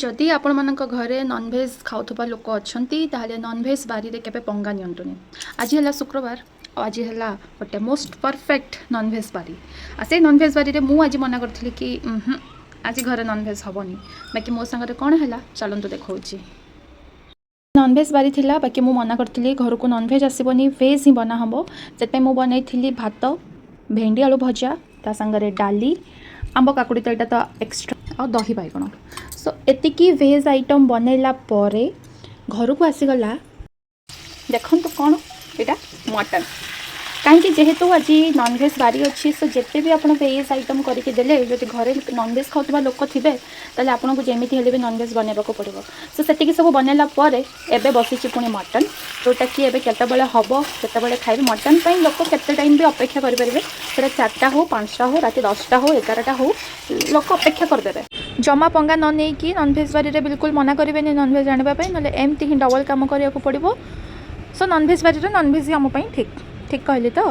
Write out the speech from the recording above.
जदि आपण मानक घरे नॉनभेज खाउथबा लोक अछंती ताहले नॉनभेज बारी रे केबे पंगा नियंतुनी। आज है शुक्रवार आज है गोटे मोस्ट परफेक्ट नॉनभेज बारी से नॉनभेज बारी रे मु आज मना करथली कि आज घरे नॉनभेज हबनी बाकी मो संगे कौन है चलतु देखा नॉनभेज बारी थिला बाकी मु मना करथली घर को नॉनभेज आसबनी वेज ही बना हम से मु बनई भात भेंडी आलू भजा ता संगे डाली आंब काकुड़ी तो यहाँ तो एक्सट्रा और दही बैगण सो एतिकी वेज आइटम बनैला परे घर को आसीगला देखो तो कौन यहाँ मटन कहीं जेहेतु आज नॉनभेज बारी अच्छी सो जिते भी आप वेज आइटम करके देले जब घरे नॉनभेज खाऊा लोक थे ताले आपन को जमी हेल्ले भी नॉनभेज बनवाक पड़ो सो से सब बनैला एबे बसी पुणी मटन जोटा कि एबे केतबेले हबो केतबेले खाइबे मटन पई लोक केते टाइम भी अपेक्षा करि परिबे सेटा 4टा हो 5टा हो राति 10टा हो 11टा हो लोक अपेक्षा करदेबे जमा पंगा न नहीं कि नॉनभेज बारी रे बिल्कुल मना करेंगे नॉनभेज आने ना एमती ही डबल कम करने को पड़ो सो नॉनभेज बारी रे नॉनभेज ही आम ठीक ठीक कहली तो।